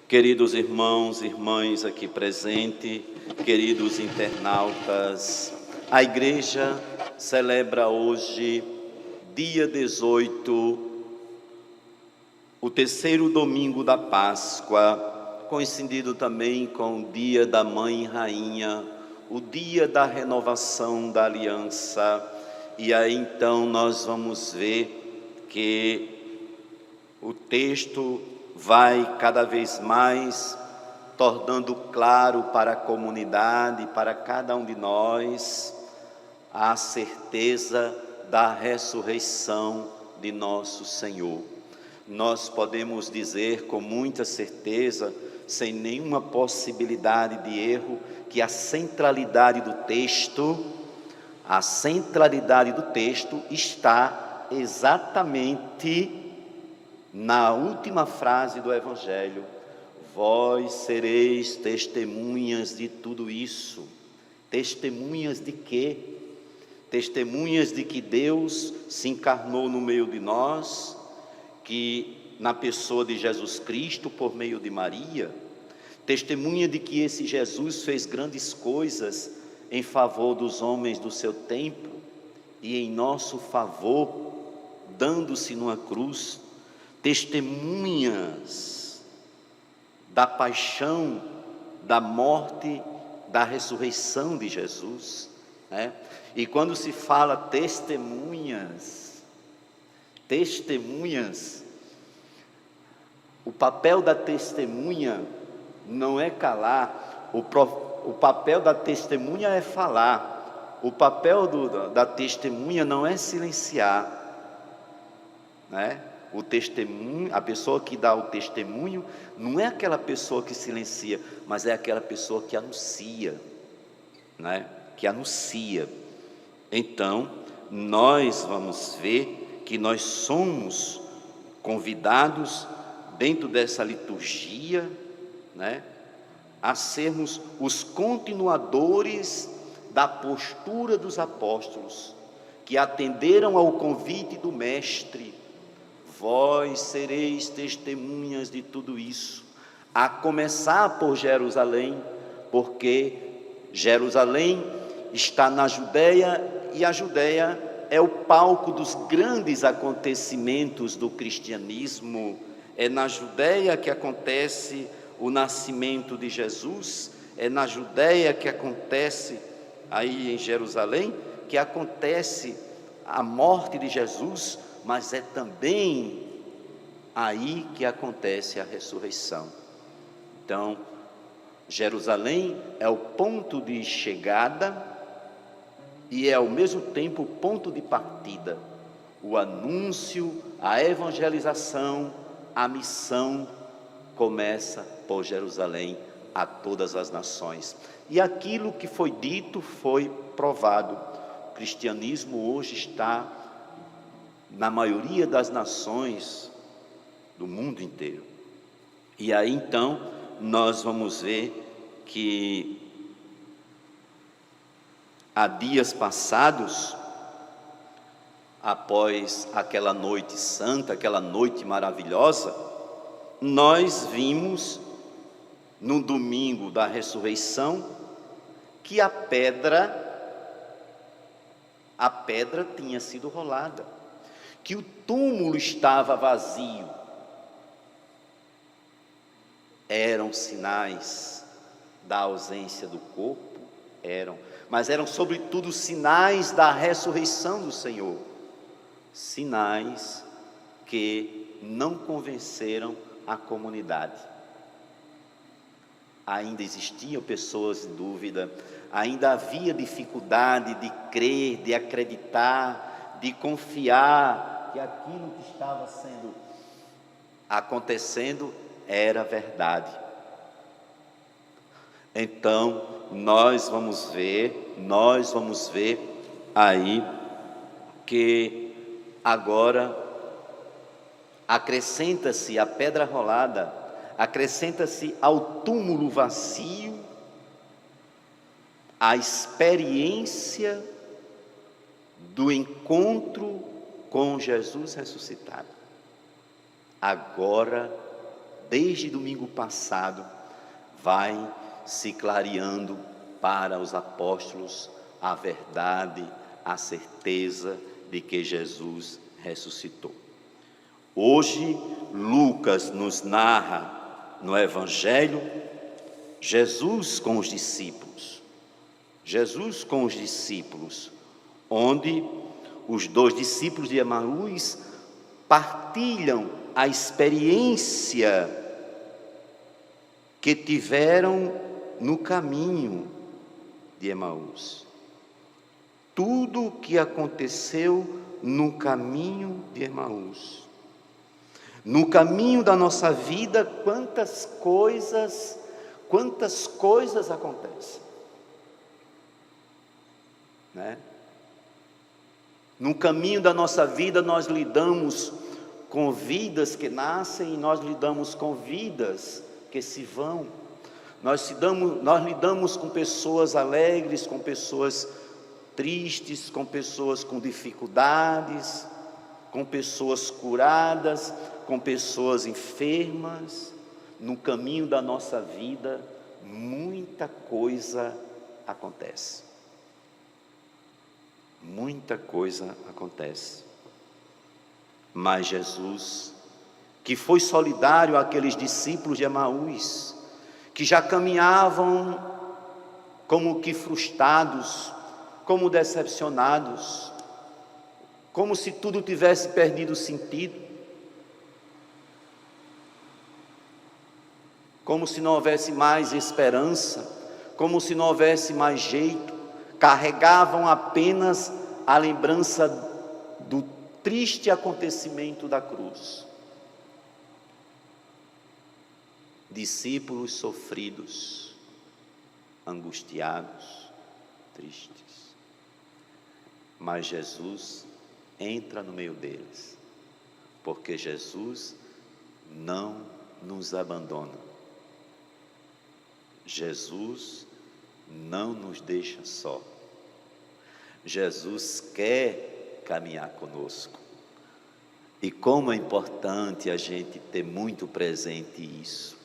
Queridos irmãos e irmãs aqui presentes, queridos internautas, a Igreja celebra hoje, dia 18, o terceiro domingo da Páscoa, coincidindo também com o dia da Mãe Rainha, o dia da renovação da aliança. E aí então nós vamos ver que o texto vai cada vez mais tornando claro para a comunidade, para cada um de nós, a certeza da ressurreição de nosso Senhor. Nós podemos dizer com muita certeza, sem nenhuma possibilidade de erro, que a centralidade do texto está exatamente na última frase do Evangelho: vós sereis testemunhas de tudo isso. Testemunhas de quê? Testemunhas de que Deus se encarnou no meio de nós, que na pessoa de Jesus Cristo, por meio de Maria, testemunha de que esse Jesus fez grandes coisas em favor dos homens do seu tempo e em nosso favor, dando-se numa cruz. Testemunhas da paixão, da morte, da ressurreição de Jesus, né? E quando se fala testemunhas, o papel da testemunha não é calar, o papel da testemunha é falar, o papel da testemunha não é silenciar, né? O testemunho, a pessoa que dá o testemunho, não é aquela pessoa que silencia, mas é aquela pessoa que anuncia, né? Que anuncia. Então, nós vamos ver que nós somos convidados, dentro dessa liturgia, né, a sermos os continuadores da postura dos apóstolos, que atenderam ao convite do Mestre: vós sereis testemunhas de tudo isso, a começar por Jerusalém, porque Jerusalém está na Judeia, e a Judeia é o palco dos grandes acontecimentos do cristianismo. É na Judeia que acontece o nascimento de Jesus, é na Judeia que acontece, aí em Jerusalém, que acontece a morte de Jesus, mas é também aí que acontece a ressurreição. Então, Jerusalém é o ponto de chegada e é ao mesmo tempo o ponto de partida. O anúncio, a evangelização, a missão começa por Jerusalém a todas as nações. E aquilo que foi dito foi provado. O cristianismo hoje está na maioria das nações do mundo inteiro. E aí então nós vamos ver que há dias passados, após aquela noite santa, aquela noite maravilhosa, nós vimos no domingo da ressurreição que a pedra tinha sido rolada, que o túmulo estava vazio. Eram sinais da ausência do corpo, mas eram sobretudo sinais da ressurreição do Senhor, sinais que não convenceram a comunidade. Ainda existiam pessoas em dúvida, ainda havia dificuldade de crer, de acreditar, de confiar que aquilo que estava acontecendo era verdade. Então, nós vamos ver aí que agora acrescenta-se a pedra rolada, acrescenta-se ao túmulo vazio a experiência do encontro com Jesus ressuscitado. Agora desde domingo passado, vai se clareando para os apóstolos a verdade, a certeza de que Jesus ressuscitou. Hoje, Lucas nos narra no Evangelho Jesus com os discípulos. Jesus com os discípulos, onde os 2 discípulos de Emaús partilham a experiência que tiveram no caminho de Emaús. Tudo o que aconteceu no caminho de Emaús. No caminho da nossa vida, quantas coisas acontecem, né? No caminho da nossa vida, nós lidamos com vidas que nascem e nós lidamos com vidas que se vão. Nós lidamos com pessoas alegres, com pessoas tristes, com pessoas com dificuldades, com pessoas curadas, com pessoas enfermas. No caminho da nossa vida, muita coisa acontece. Muita coisa acontece. Mas Jesus, que foi solidário àqueles discípulos de Emaús, que já caminhavam como que frustrados, como decepcionados, como se tudo tivesse perdido sentido, como se não houvesse mais esperança, como se não houvesse mais jeito, carregavam apenas a lembrança do triste acontecimento da cruz. Discípulos sofridos, angustiados, tristes. Mas Jesus entra no meio deles, porque Jesus não nos abandona. Jesus não nos deixa só. Jesus quer caminhar conosco. E como é importante a gente ter muito presente isso.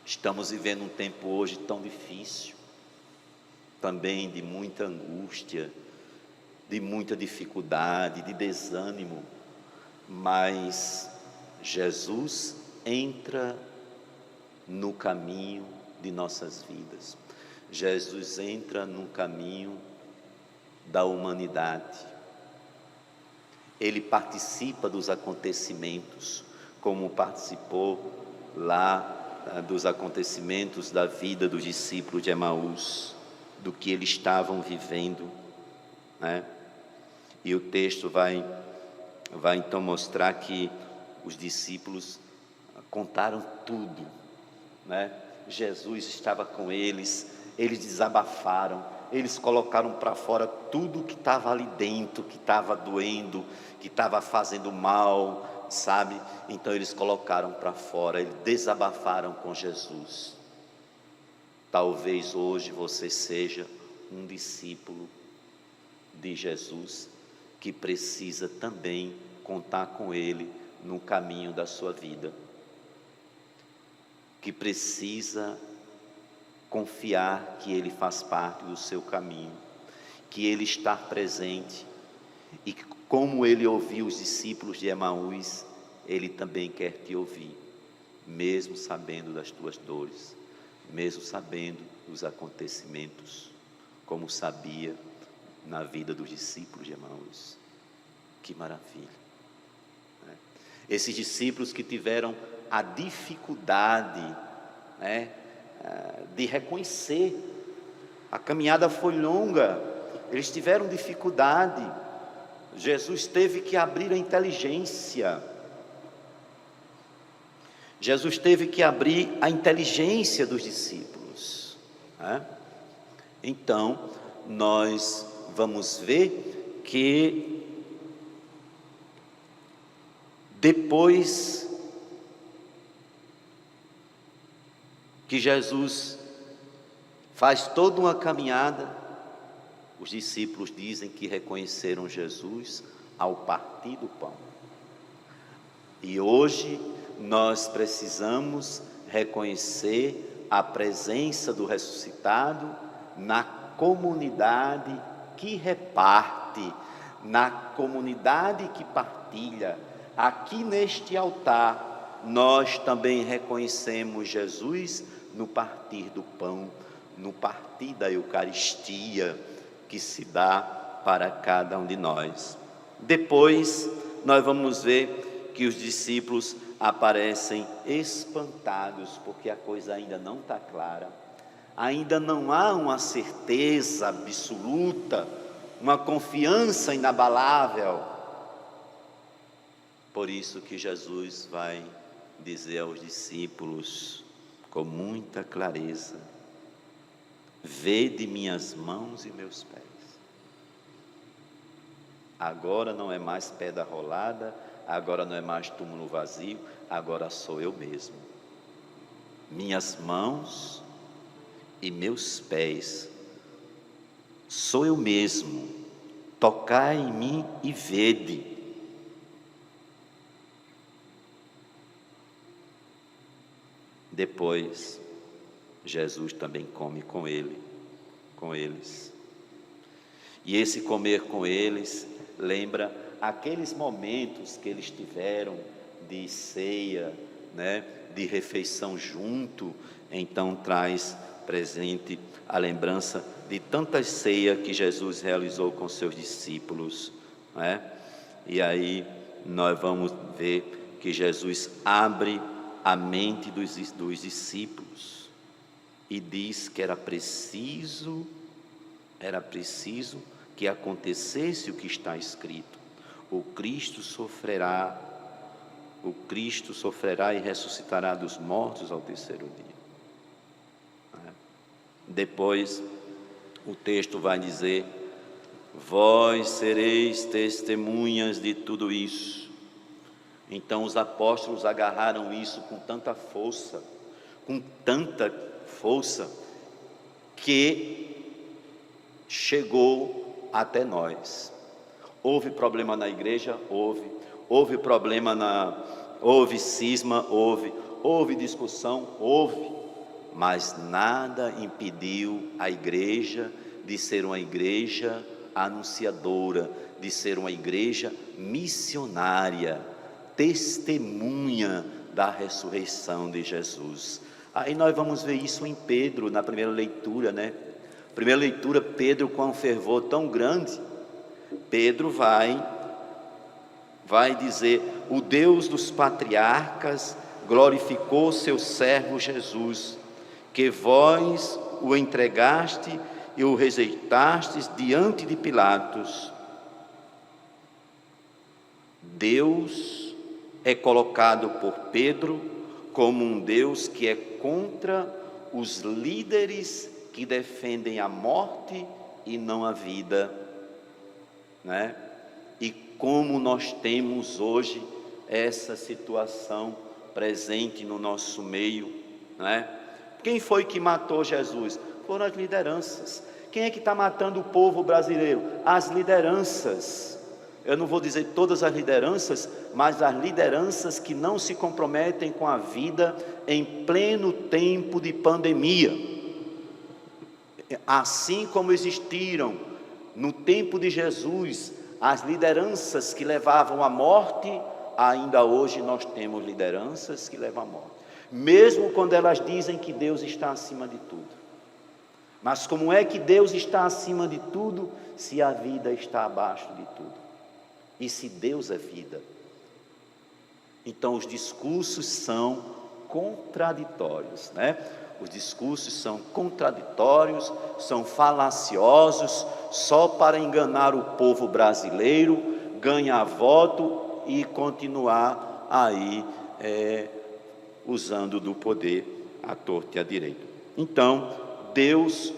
Estamos vivendo um tempo hoje tão difícil, também de muita angústia, de muita dificuldade, de desânimo, mas Jesus entra no caminho de nossas vidas. Jesus entra no caminho da humanidade. Ele participa dos acontecimentos, como participou lá dos acontecimentos da vida dos discípulos de Emaús, do que eles estavam vivendo, né? E o texto vai então mostrar que os discípulos contaram tudo, né? Jesus estava com eles, eles desabafaram, eles colocaram para fora tudo que estava ali dentro, que estava doendo, que estava fazendo mal, sabe? Então eles colocaram para fora, eles desabafaram com Jesus. Talvez hoje você seja um discípulo de Jesus, que precisa também contar com Ele no caminho da sua vida, que precisa confiar que Ele faz parte do seu caminho, que Ele está presente, e que, como Ele ouviu os discípulos de Emaús, Ele também quer te ouvir, mesmo sabendo das tuas dores, mesmo sabendo dos acontecimentos, como sabia na vida dos discípulos de Emaús. Que maravilha, né? Esses discípulos que tiveram a dificuldade, né, de reconhecer, a caminhada foi longa, eles tiveram dificuldade, Jesus teve que abrir a inteligência, Jesus teve que abrir a inteligência dos discípulos, né? Então, nós vamos ver que depois que Jesus faz toda uma caminhada, os discípulos dizem que reconheceram Jesus ao partir do pão. E hoje nós precisamos reconhecer a presença do ressuscitado na comunidade que reparte, na comunidade que partilha. Aqui neste altar, nós também reconhecemos Jesus no partir do pão, no partir da Eucaristia que se dá para cada um de nós. Depois, nós vamos ver que os discípulos aparecem espantados, porque a coisa ainda não está clara, ainda não há uma certeza absoluta, uma confiança inabalável. Por isso que Jesus vai dizer aos discípulos com muita clareza: vede minhas mãos e meus pés. Agora não é mais pedra rolada, agora não é mais túmulo vazio, agora sou eu mesmo. Minhas mãos e meus pés, sou eu mesmo. Tocai em mim e vede. Depois, Jesus também come com eles. E esse comer com eles lembra aqueles momentos que eles tiveram de ceia, né, de refeição junto. Então traz presente a lembrança de tantas ceias que Jesus realizou com seus discípulos, né? E aí nós vamos ver que Jesus abre a mente dos discípulos e diz que era preciso que acontecesse o que está escrito: o Cristo sofrerá e ressuscitará dos mortos ao terceiro dia. Depois o texto vai dizer: vós sereis testemunhas de tudo isso. Então os apóstolos agarraram isso com tanta força, que chegou até nós. Houve problema na igreja? Houve problema houve cisma? Houve discussão? Houve. Mas nada impediu a igreja de ser uma igreja anunciadora, de ser uma igreja missionária, testemunha da ressurreição de Jesus. Aí nós vamos ver isso em Pedro, na primeira leitura, né? Primeira leitura, Pedro, com um fervor tão grande, Pedro vai dizer: o Deus dos patriarcas glorificou seu servo Jesus, que vós o entregaste e o rejeitastes diante de Pilatos. Deus é colocado por Pedro como um Deus que é contra os líderes que defendem a morte e não a vida, né? E como nós temos hoje essa situação presente no nosso meio, né? Quem foi que matou Jesus? Foram as lideranças. Quem é que está matando o povo brasileiro? As lideranças. Eu não vou dizer todas as lideranças, mas as lideranças que não se comprometem com a vida em pleno tempo de pandemia. Assim como existiram no tempo de Jesus as lideranças que levavam à morte, ainda hoje nós temos lideranças que levam à morte, mesmo quando elas dizem que Deus está acima de tudo. Mas como é que Deus está acima de tudo se a vida está abaixo de tudo? E se Deus é vida? Então os discursos são contraditórios, né? Os discursos são contraditórios, são falaciosos, só para enganar o povo brasileiro, ganhar voto e continuar aí usando do poder à torta e à direita. Então, Deus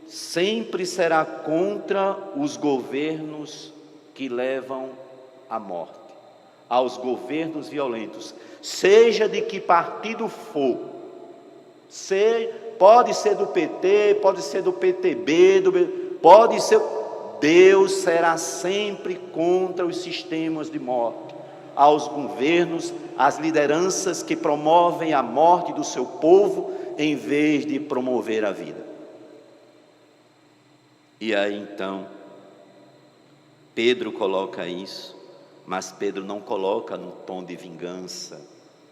sempre será contra os governos que levam à morte, aos governos violentos, seja de que partido for, pode ser do PT, pode ser do PTB, pode ser, Deus será sempre contra os sistemas de morte, aos governos as lideranças que promovem a morte do seu povo em vez de promover a vida. E aí então, Pedro coloca isso, mas Pedro não coloca num tom de vingança.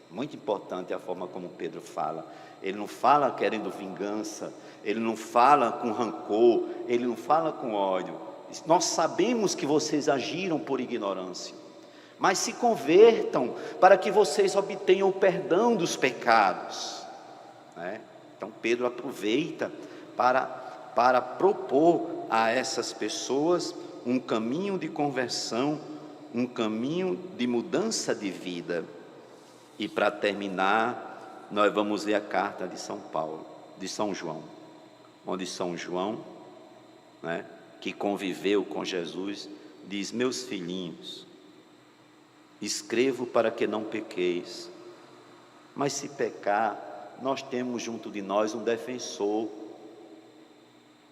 Muito importante a forma como Pedro fala. Ele não fala querendo vingança, ele não fala com rancor, ele não fala com ódio. Nós sabemos que vocês agiram por ignorância, mas se convertam para que vocês obtenham o perdão dos pecados, né? Então Pedro aproveita para propor a essas pessoas um caminho de conversão, um caminho de mudança de vida. E para terminar, nós vamos ler a carta de São João, onde São João, né, que conviveu com Jesus, diz: meus filhinhos, escrevo para que não pequeis, mas se pecar, nós temos junto de nós um defensor.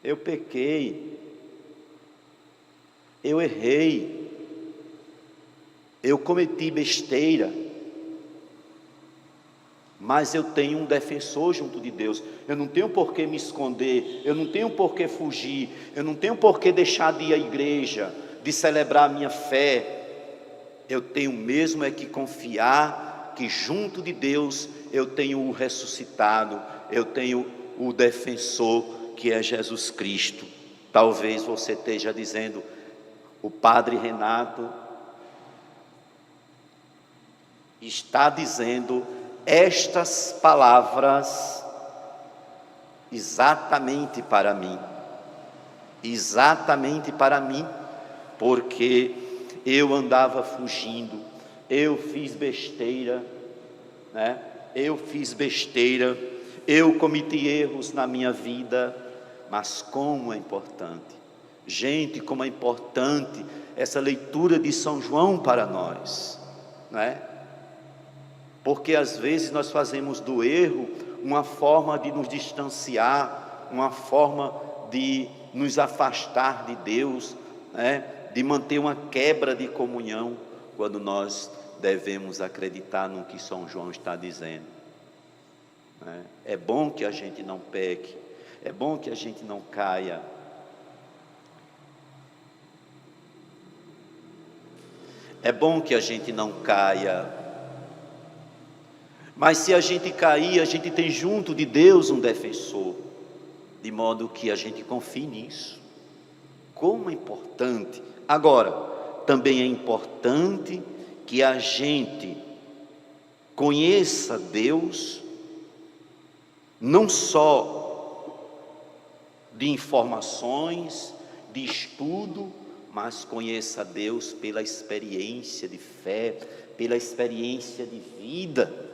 Eu pequei, eu errei, eu cometi besteira, mas eu tenho um defensor junto de Deus. Eu não tenho por que me esconder, eu não tenho por que fugir, eu não tenho por que deixar de ir à igreja, de celebrar a minha fé. Eu tenho mesmo é que confiar que junto de Deus eu tenho o ressuscitado, eu tenho o defensor, que é Jesus Cristo. Talvez você esteja dizendo: o Padre Renato está dizendo estas palavras exatamente para mim, porque eu andava fugindo, eu fiz besteira, né? Eu cometi erros na minha vida, mas como é importante, gente, como é importante essa leitura de São João para nós, né? Porque às vezes nós fazemos do erro uma forma de nos distanciar, uma forma de nos afastar de Deus, né? De manter uma quebra de comunhão, quando nós devemos acreditar no que São João está dizendo, né? É bom que a gente não peque, é bom que a gente não caia. É bom que a gente não caia. Mas se a gente cair, a gente tem junto de Deus um defensor, de modo que a gente confie nisso. Como é importante. Agora, também é importante que a gente conheça Deus, não só de informações, de estudo, mas conheça Deus pela experiência de fé, pela experiência de vida.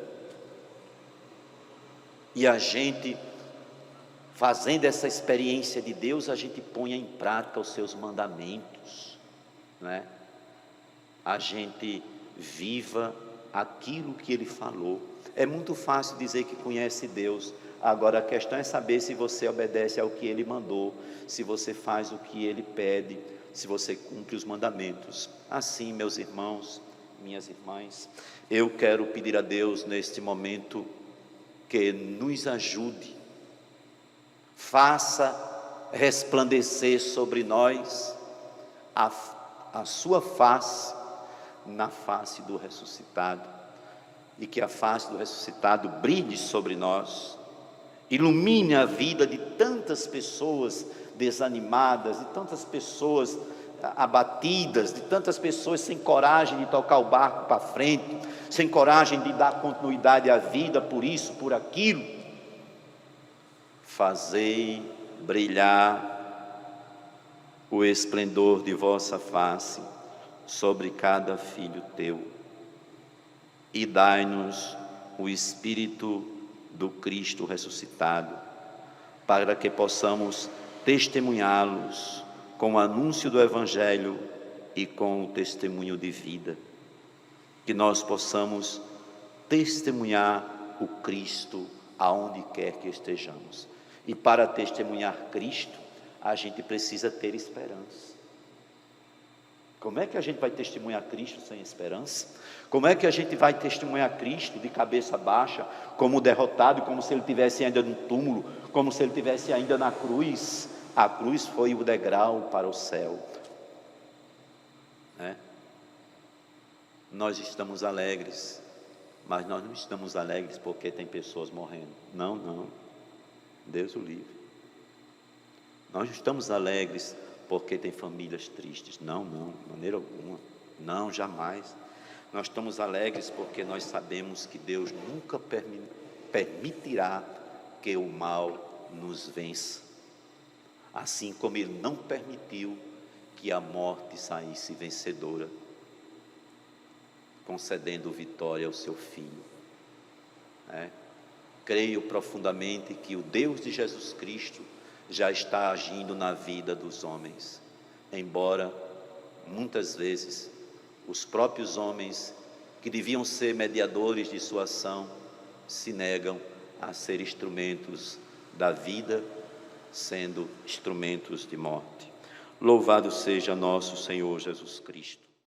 E a gente, fazendo essa experiência de Deus, a gente põe em prática os seus mandamentos, né? A gente viva aquilo que Ele falou. É muito fácil dizer que conhece Deus, agora a questão é saber se você obedece ao que Ele mandou, se você faz o que Ele pede, se você cumpre os mandamentos. Assim, meus irmãos, minhas irmãs, eu quero pedir a Deus neste momento que nos ajude, faça resplandecer sobre nós a sua face na face do ressuscitado, e que a face do ressuscitado brilhe sobre nós, ilumine a vida de tantas pessoas desanimadas, de tantas pessoas abatidas, de tantas pessoas sem coragem de tocar o barco para frente, sem coragem de dar continuidade à vida, por isso, por aquilo. Fazei brilhar o esplendor de vossa face sobre cada filho teu, e dai-nos o Espírito do Cristo ressuscitado, para que possamos testemunhá-los com o anúncio do Evangelho e com o testemunho de vida, que nós possamos testemunhar o Cristo aonde quer que estejamos. E para testemunhar Cristo, a gente precisa ter esperança. Como é que a gente vai testemunhar Cristo sem esperança? Como é que a gente vai testemunhar Cristo de cabeça baixa, como derrotado, como se ele estivesse ainda no túmulo, como se ele estivesse ainda na cruz? A cruz foi o degrau para o céu. Nós estamos alegres, mas nós não estamos alegres porque tem pessoas morrendo. Não, não. Deus o livre. Nós não estamos alegres porque tem famílias tristes. Não, não, de maneira alguma. Não, jamais. Nós estamos alegres porque nós sabemos que Deus nunca permitirá que o mal nos vença. Assim como Ele não permitiu que a morte saísse vencedora, concedendo vitória ao seu Filho. Creio profundamente que o Deus de Jesus Cristo já está agindo na vida dos homens, embora muitas vezes os próprios homens que deviam ser mediadores de sua ação se negam a ser instrumentos da vida, sendo instrumentos de morte. Louvado seja nosso Senhor Jesus Cristo.